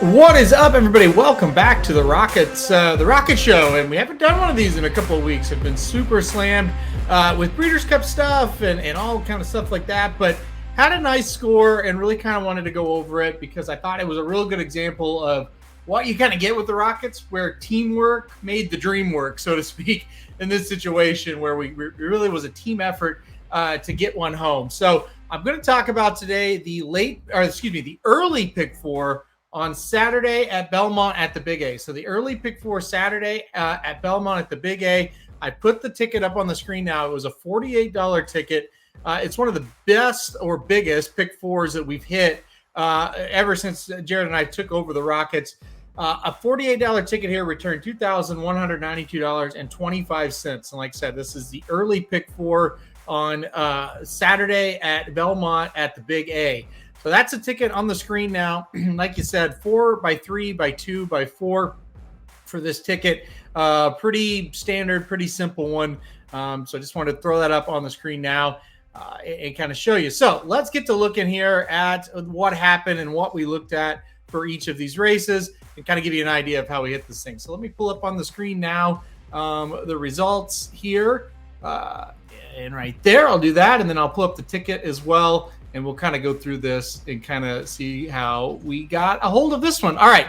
What is up, everybody? Welcome back to the Rocket Show, and we haven't done one of these in a couple of weeks. I've been super slammed with Breeders' Cup stuff and all kind of stuff like that, but had a nice score and really kind of wanted to go over it because I thought it was a real good example of what you kind of get with the Rockets, where teamwork made the dream work, so to speak, in this situation where we really was a team effort to get one home. So I'm going to talk about today the early pick four on Saturday at Belmont at the Big A. So the early pick four Saturday at Belmont at the Big A. I put the ticket up on the screen now. It was a $48 ticket. It's one of the best or biggest pick fours that we've hit ever since Jared and I took over the Rockets. A $48 ticket here returned $2,192.25. And like I said, this is the early pick four on Saturday at Belmont at the Big A. So that's a ticket on the screen now. Like you said, 4x3 by 2x4 for this ticket. Pretty standard, pretty simple one. So I just wanted to throw that up on the screen now and kind of show you. So let's get to looking here at what happened and what we looked at for each of these races and kind of give you an idea of how we hit this thing. So let me pull up on the screen now the results here. And right there, I'll do that. And then I'll pull up the ticket as well. And we'll kind of go through this and kind of see how we got a hold of this one. All right,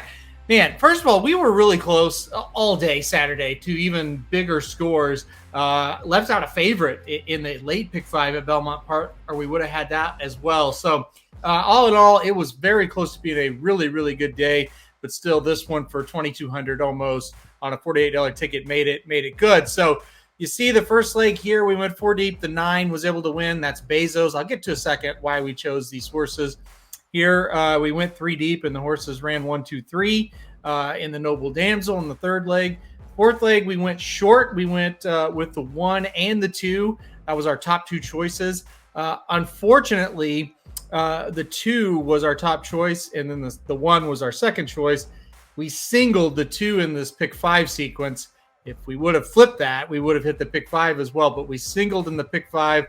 man, first of all, we were really close all day Saturday to even bigger scores. Left out a favorite in the late pick five at Belmont Park, or we would have had that as well. So all in all, it was very close to being a really, really good day. But still, this one for $2,200 almost on a $48 ticket made it good. So you see the first leg here, we went 4 deep. The 9 was able to win. That's Bezos. I'll get to a second why we chose these horses. Here, we went 3 deep, and the horses ran 1, 2, 3 in the Noble Damsel in the third leg. Fourth leg, we went short. We went with the 1 and the 2. That was our top two choices. Unfortunately, the 2 was our top choice, and then the 1 was our second choice. We singled the 2 in this pick 5 sequence. If we would have flipped that, we would have hit the pick 5 as well. But we singled in the pick 5.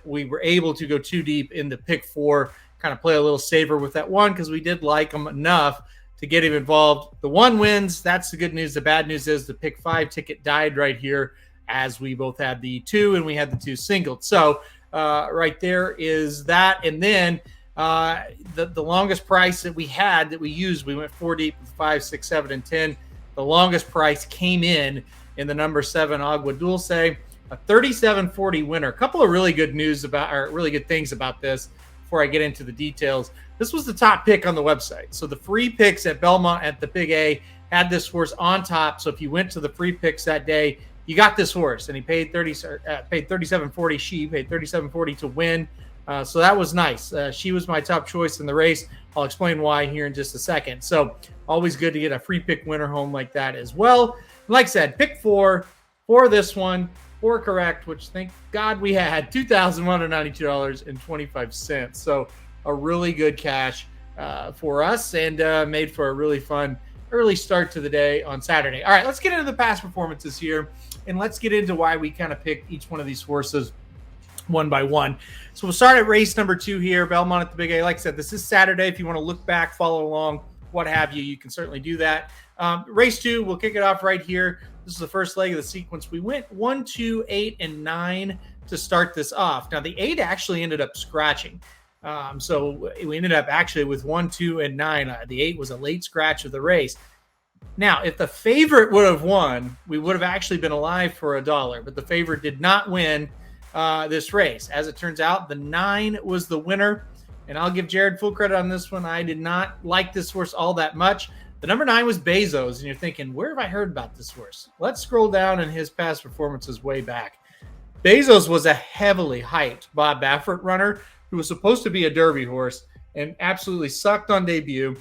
We were able to go 2 deep in the pick 4, kind of play a little safer with that 1 because we did like them enough to get him involved. The 1 wins. That's the good news. The bad news is the pick 5 ticket died right here as we both had the 2 and we had the 2 singled. So right there is that. And then the longest price that we had that we used, we went 4 deep with 5, 6, 7, and 10. The longest price came in the number 7 Agua Dulce, a $37.40 winner. A couple of really good things about this before I get into the details. This was the top pick on the website. So the free picks at Belmont at the Big A had this horse on top. So if you went to the free picks that day, you got this horse, and he paid $37.40. She paid $37.40 to win. So that was nice. She was my top choice in the race. I'll explain why here in just a second. So always good to get a free pick winner home like that as well. Like I said, pick 4 for this one, 4 correct, which thank God we had $2,192.25. So a really good cash for us and made for a really fun early start to the day on Saturday. All right, let's get into the past performances here, and let's get into why we kind of picked each one of these horses one by one. So we'll start at race number 2 here, Belmont at the Big A. Like I said, this is Saturday. If you want to look back, follow along, what have you, you can certainly do that. Race 2, we'll kick it off right here. This is the first leg of the sequence. We went 1, 2, 8, and 9 to start this off. Now, the 8 actually ended up scratching. So we ended up actually with 1, 2, and 9. The 8 was a late scratch of the race. Now, if the favorite would have won, we would have actually been alive for $1, but the favorite did not win this race. As it turns out, the 9 was the winner, and I'll give Jared full credit on this one. I did not like this horse all that much. The number 9 was Bezos, and you're thinking, where have I heard about this horse? Let's scroll down in his past performances way back. Bezos was a heavily hyped Bob Baffert runner who was supposed to be a Derby horse and absolutely sucked on debut,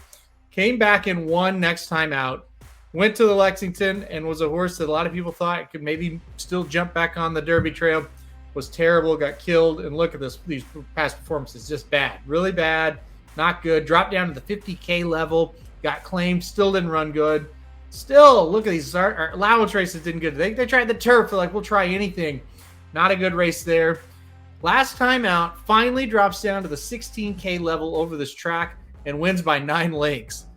came back and won next time out, went to the Lexington and was a horse that a lot of people thought could maybe still jump back on the Derby trail. Was terrible, got killed, and look at these past performances, just bad, really bad, not good. Dropped down to the 50K level, got claimed, still didn't run good. Still, look at these our allowance races didn't good. They tried the turf, they're like, we'll try anything. Not a good race there. Last time out, finally drops down to the 16K level over this track and wins by 9 lengths.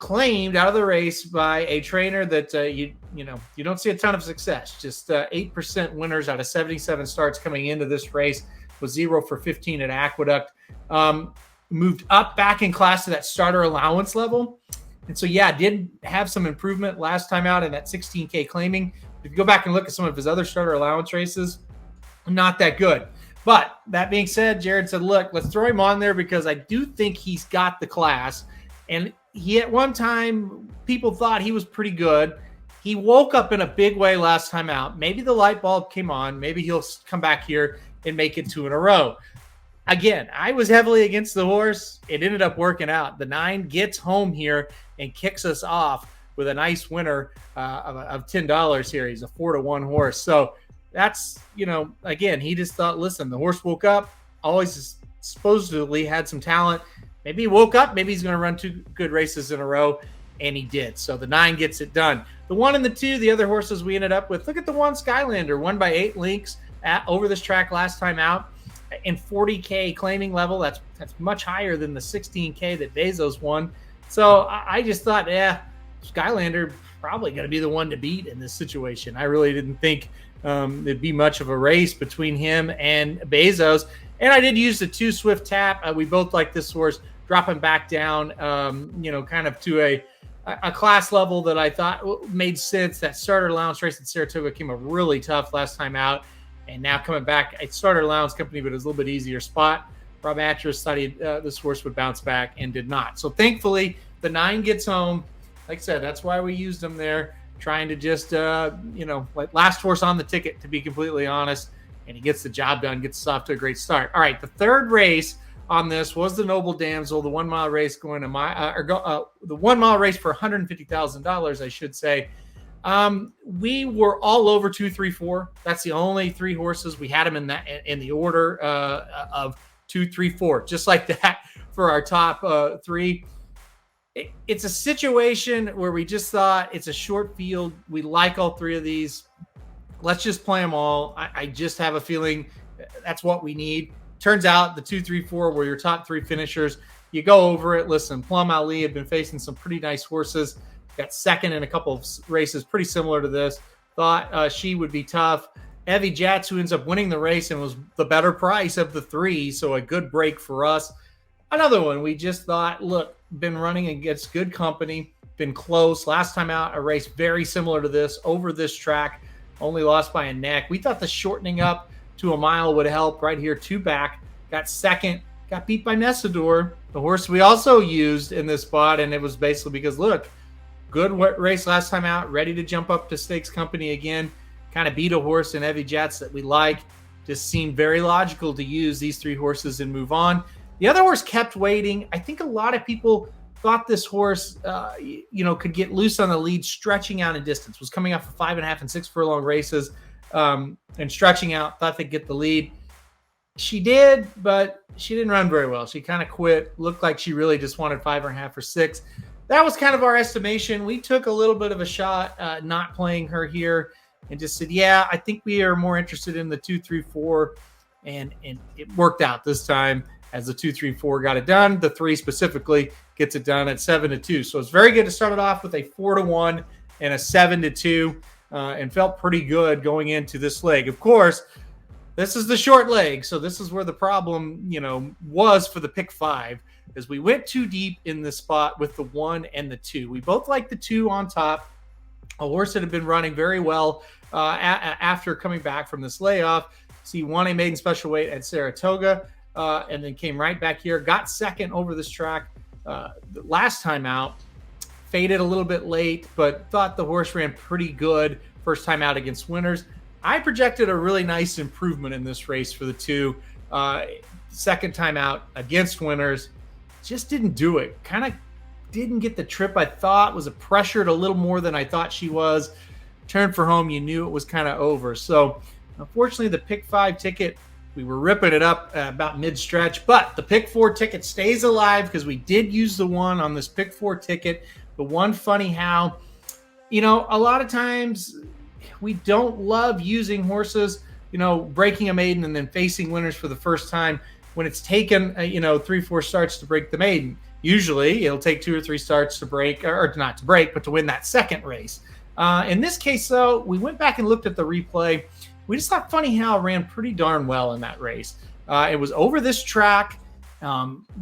claimed out of the race by a trainer that you don't see a ton of success. Just 8% winners out of 77 starts coming into this race. Was 0 for 15 at Aqueduct. Moved up back in class to that starter allowance level. And so, yeah, did have some improvement last time out in that 16K claiming. If you go back and look at some of his other starter allowance races, not that good. But that being said, Jared said, look, let's throw him on there because I do think he's got the class. And he, at one time, people thought he was pretty good. He woke up in a big way last time out. Maybe the light bulb came on. Maybe he'll come back here and make it 2 in a row. Again, I was heavily against the horse. It ended up working out. The 9 gets home here and kicks us off with a nice winner of $10 here. He's a 4-1 horse. So that's, again, he just thought, listen, the horse woke up, always supposedly had some talent. Maybe he woke up, maybe he's going to run 2 good races in a row, and he did. So the 9 gets it done. The 1 and the 2, the other horses we ended up with, look at the 1 Skylander, won by 8 lengths over this track last time out. In 40K claiming level, that's much higher than the 16K that Bezos won. So I just thought, Skylander probably going to be the one to beat in this situation. I really didn't think there'd be much of a race between him and Bezos. And I did use the 2 Swift Tap. We both like this horse dropping back down, kind of to a class level that I thought made sense. That starter allowance race at Saratoga came up really tough last time out. And now coming back, it started allowance company, but it was a little bit easier spot. Rob Atras thought this horse would bounce back and did not. So thankfully, the 9 gets home. Like I said, that's why we used him there, trying to just, like last horse on the ticket, to be completely honest. And he gets the job done, gets us off to a great start. All right, the third race on this was the Noble Damsel, the 1 mile race going to the 1 mile race for $150,000, I should say. We were all over 2, 3, 4. That's the only 3 horses we had them in the order of 2, 3, 4, just like that for our top 3. It's a situation where we just thought it's a short field. We like all 3 of these. Let's just play them all. I just have a feeling that's what we need. Turns out the 2, 3, 4 were your top 3 finishers. You go over it. Listen, Plum Ali had been facing some pretty nice horses. Got second in a couple of races pretty similar to this. Thought she would be tough. Evie Jats, who ends up winning the race and was the better price of the 3, so a good break for us. Another one we just thought, look, been running against good company, been close. Last time out, a race very similar to this, over this track, only lost by a neck. We thought the shortening up to a mile would help. Right here, 2 back, got second, got beat by Nessador, the horse we also used in this spot, and it was basically because, look, good race last time out, ready to jump up to stakes company again, kind of beat a horse in Evie Jats that we like. Just seemed very logical to use these 3 horses and move on. The other horse kept waiting. I think a lot of people thought this horse, could get loose on the lead, stretching out in distance. Was coming off of 5.5 and 6 furlong races and stretching out, thought they'd get the lead. She did, but she didn't run very well. She kind of quit. Looked like she really just wanted 5.5 or 6. That was kind of our estimation. We took a little bit of a shot not playing her here and just said, I think we are more interested in the 2, 3, 4. And it worked out this time as the 2, 3, 4 got it done. The 3 specifically gets it done at 7-2. So it's very good to start it off with a 4-1 and a 7-2 and felt pretty good going into this leg. Of course, this is the short leg. So this is where the problem, was for the pick 5. As we went too deep in the spot with the 1 and the 2. We both like the 2 on top. A horse that had been running very well after coming back from this layoff. He won a maiden special weight at Saratoga and then came right back here. Got second over this track last time out. Faded a little bit late, but thought the horse ran pretty good first time out against winners. I projected a really nice improvement in this race for the 2. Second time out against winners. Just didn't do it. Kind of didn't get the trip I thought. Was pressured a little more than I thought she was. Turned for home. You knew it was kind of over. So, unfortunately, the pick 5 ticket, we were ripping it up about mid-stretch. But the pick 4 ticket stays alive because we did use the 1 on this pick 4 ticket. The 1 funny how, a lot of times we don't love using horses, breaking a maiden and then facing winners for the first time when it's taken, 3-4 starts to break the maiden. Usually it'll take 2 or 3 starts to break, or not to break, but to win that second race. In this case, though, we went back and looked at the replay. We just thought Funny How ran pretty darn well in that race. It was over this track,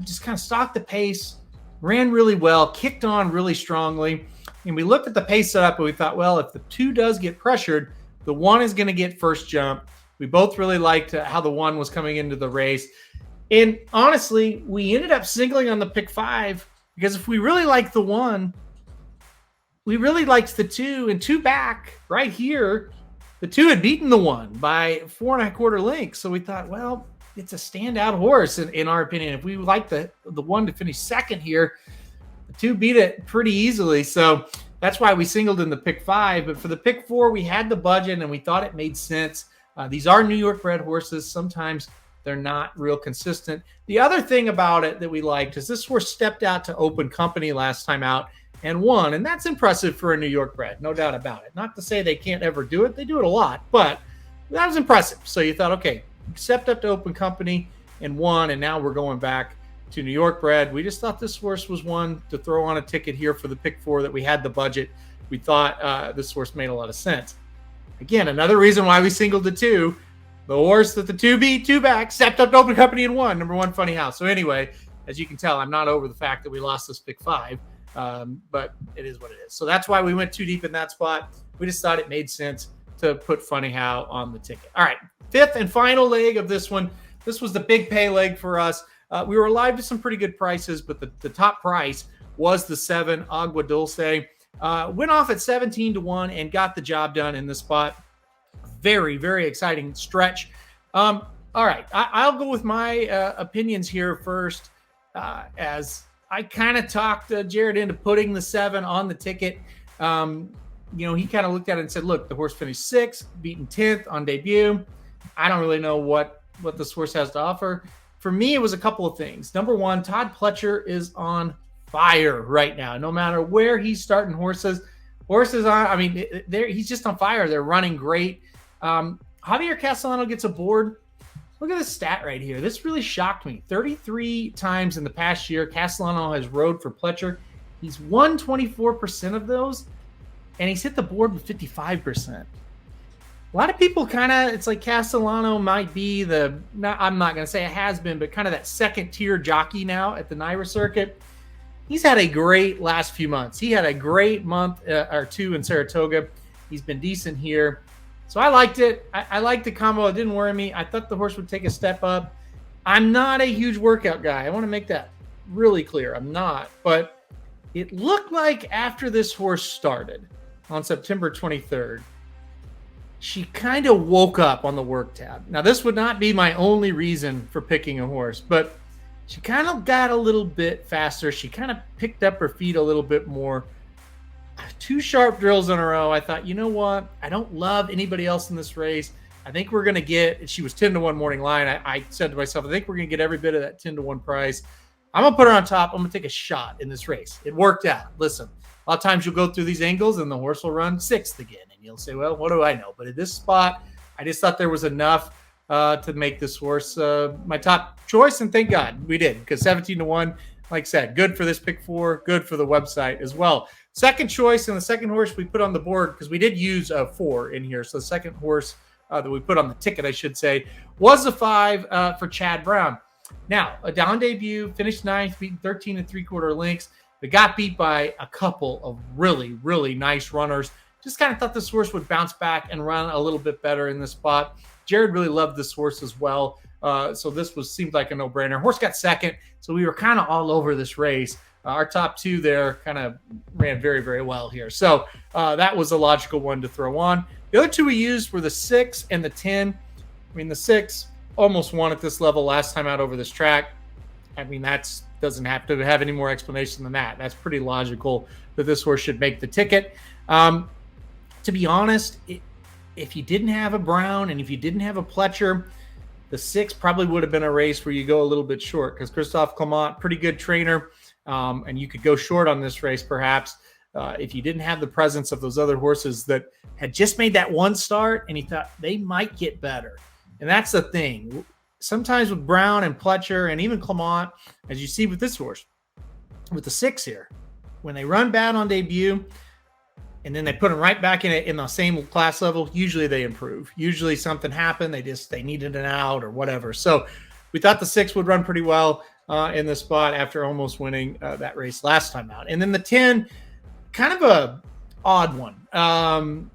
just kind of stalked the pace, ran really well, kicked on really strongly. And we looked at the pace setup and we thought, well, if the 2 does get pressured, the 1 is going to get first jump. We both really liked how the 1 was coming into the race. And honestly, we ended up singling on the pick 5 because if we really liked the 1, we really liked the 2, and 2 back right here. The 2 had beaten the 1 by 4 1/4 lengths. So we thought, well, it's a standout horse in our opinion. If we like the 1 to finish second here, the 2 beat it pretty easily. So that's why we singled in the pick 5. But for the pick 4, we had the budget and we thought it made sense. These are New York bred horses. Sometimes they're not real consistent. The other thing about it that we liked is this horse stepped out to open company last time out and won. And that's impressive for a New York bred, no doubt about it. Not to say they can't ever do it. They do it a lot, but that was impressive. So you thought, okay, stepped up to open company and won, and now we're going back to New York bred. We just thought this horse was one to throw on a ticket here for the pick 4 that we had the budget. We thought this horse made a lot of sense. Again, another reason why we singled the 2. The horse that the 2 beat, 2 back, stepped up to open company and won. Number 1, Funny How. So anyway, as you can tell, I'm not over the fact that we lost this pick 5, but it is what it is. So that's why we went too deep in that spot. We just thought it made sense to put Funny How on the ticket. All right, 5th and final leg of this one. This was the big pay leg for us. We were live to some pretty good prices, but the top price was the 7, Agua Dulce. Went off at 17 to 1 and got the job done in this spot. Very, very exciting stretch. All right, I'll go with my opinions here first, as I kind of talked Jared into putting the 7 on the ticket. He kind of looked at it and said, look, the horse finished 6th, beaten 10th on debut. I don't really know what this horse has to offer. For me, it was a couple of things. Number 1, Todd Pletcher is on fire right now. No matter where he's starting horses on, I mean, he's just on fire. They're running great. Javier Castellano gets aboard. Look at this stat right here. This really shocked me. 33 times in the past year, Castellano has rode for Pletcher. He's won 24% of those, and he's hit the board with 55%. A lot of people it's like Castellano might be I'm not going to say it has been, but kind of that second tier jockey now at the NYRA circuit. He's had a great last few months. He had a great month or 2 in Saratoga. He's been decent here. So I liked it. I liked the combo. It didn't worry me. I thought the horse would take a step up. I'm not a huge workout guy. I want to make that really clear. I'm not. But it looked like after this horse started on September 23rd, she kind of woke up on the work tab. Now, this would not be my only reason for picking a horse, but she kind of got a little bit faster. She kind of picked up her feet a little bit more. 2 sharp drills in a row. I thought, you know what? I don't love anybody else in this race. I think we're going to get, she was 10 to 1 morning line. I said to myself, I think we're going to get every bit of that 10 to 1 price. I'm going to put her on top. I'm going to take a shot in this race. It worked out. Listen, a lot of times you'll go through these angles and the horse will run 6th again. And you'll say, well, what do I know? But at this spot, I just thought there was enough to make this horse my top choice. And thank God we did, because 17 to 1, like I said, good for this pick 4, good for the website as well. Second choice and the second horse we put on the board, because we did use 4 in here. So the second horse that we put on the ticket, I should say, was the 5 for Chad Brown. Now, a down debut, finished 9th, beaten 13 3/4 lengths. They got beat by a couple of really, really nice runners. Just kind of thought this horse would bounce back and run a little bit better in this spot. Jared really loved this horse as well. So this seemed like a no-brainer. Horse got second, so we were kind of all over this race. Our top 2 there kind of ran very, very well here. So that was a logical one to throw on. The other 2 we used were the 6 and the 10. I mean, the 6 almost won at this level last time out over this track. I mean, that doesn't have to have any more explanation than that. That's pretty logical that this horse should make the ticket. To be honest, if you didn't have a Brown and if you didn't have a Pletcher, the 6 probably would have been a race where you go a little bit short, because Christophe Clement, pretty good trainer, and you could go short on this race perhaps if you didn't have the presence of those other horses that had just made that one start and you thought they might get better. And that's the thing. Sometimes with Brown and Pletcher and even Clement, as you see with this horse, with the 6 here, when they run bad on debut and then they put them right back in the same class level, usually they improve. Usually something happened. They needed an out or whatever. So we thought the 6 would run pretty well in this spot after almost winning that race last time out. And then the 10, kind of a odd one.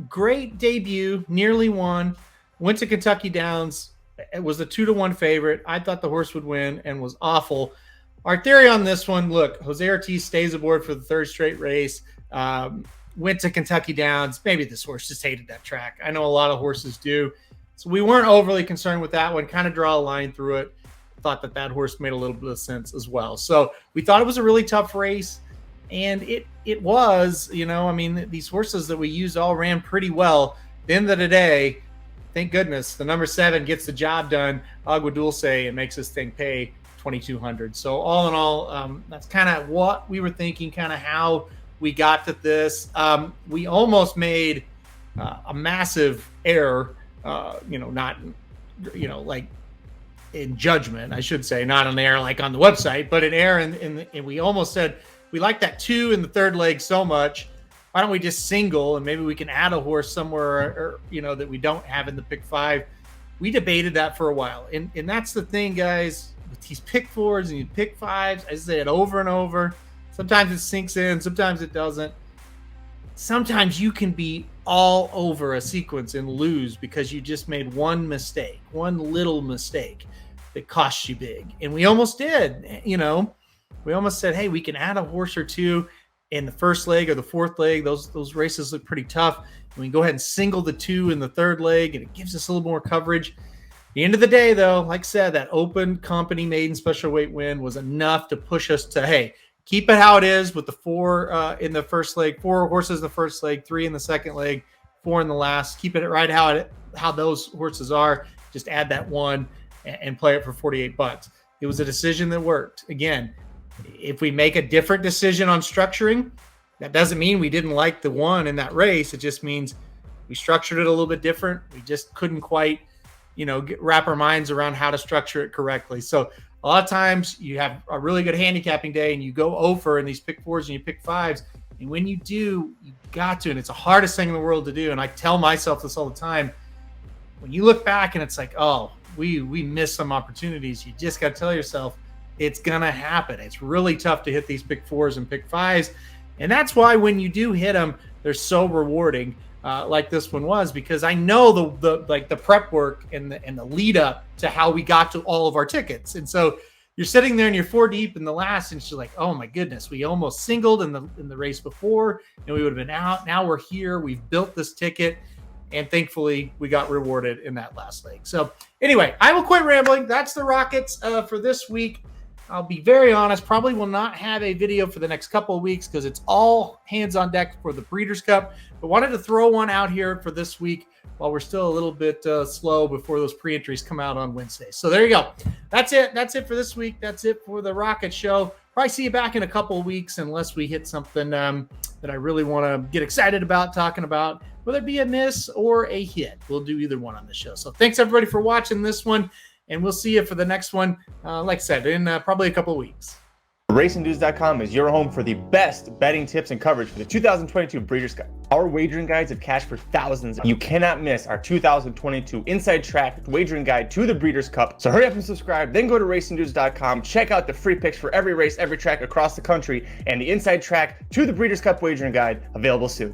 Great debut, nearly won, went to Kentucky Downs. It was a 2-1 favorite. I thought the horse would win and was awful. Our theory on this one, look, Jose Ortiz stays aboard for the 3rd straight race. Went to Kentucky Downs. Maybe this horse just hated that track. I know a lot of horses do. So we weren't overly concerned with that one. Kind of draw a line through it. Thought that horse made a little bit of sense as well. So we thought it was a really tough race. And it was, these horses that we used all ran pretty well. At the end of the day, thank goodness, the number 7 gets the job done, Agua Dulce, and makes this thing pay $2,200. So all in all, that's kind of what we were thinking, kind of how we got to this. We almost made a massive error, not, like in judgment, I should say, not an error like on the website, but an error. And we almost said, we like that 2 in the 3rd leg so much. Why don't we just single and maybe we can add a horse somewhere, or, that we don't have in the pick 5. We debated that for a while. And that's the thing, guys, with these pick 4s and these pick 5s, I say it over and over. Sometimes it sinks in, sometimes it doesn't. Sometimes you can be all over a sequence and lose because you just made one mistake, one little mistake that cost you big. And we almost did, We almost said, hey, we can add a horse or 2 in the 1st leg or the 4th leg. Those races look pretty tough. And we can go ahead and single the 2 in the 3rd leg, and it gives us a little more coverage. At the end of the day, though, like I said, that open company maiden special weight win was enough to push us to, hey, keep it how it is with the 4 in the 1st leg, 4 horses in the 1st leg, 3 in the 2nd leg, 4 in the last. Keep it right how those horses are. Just add that 1 and play it for $48. It was a decision that worked. Again, if we make a different decision on structuring, that doesn't mean we didn't like the 1 in that race. It just means we structured it a little bit different. We just couldn't quite, wrap our minds around how to structure it correctly. So a lot of times you have a really good handicapping day and you go over in these pick 4s and you pick 5s. And when you do, you got to, and it's the hardest thing in the world to do. And I tell myself this all the time. When you look back and it's like, oh, we missed some opportunities. You just got to tell yourself, it's going to happen. It's really tough to hit these pick 4s and pick 5s. And that's why when you do hit them, they're so rewarding, like this one was, because I know the prep work and the lead up to how we got to all of our tickets. And so you're sitting there and you're 4 deep in the last, and you're like, oh my goodness, we almost singled in the race before and we would have been out. Now we're here. We've built this ticket. And thankfully, we got rewarded in that last leg. So anyway, I will quit rambling. That's the Rockets for this week. I'll be very honest, probably will not have a video for the next couple of weeks because it's all hands on deck for the Breeders' Cup. But wanted to throw one out here for this week while we're still a little bit slow before those pre-entries come out on Wednesday. So there you go. That's it. That's it for this week. That's it for the Rocket Show. Probably see you back in a couple of weeks unless we hit something that I really want to get excited about talking about, whether it be a miss or a hit. We'll do either one on the show. So thanks, everybody, for watching this one. And we'll see you for the next one, like I said, in probably a couple of weeks. RacingDudes.com is your home for the best betting tips and coverage for the 2022 Breeders' Cup. Our wagering guides have cashed for thousands. You cannot miss our 2022 Inside Track wagering guide to the Breeders' Cup. So hurry up and subscribe, then go to RacingDudes.com. Check out the free picks for every race, every track across the country, and the Inside Track to the Breeders' Cup wagering guide available soon.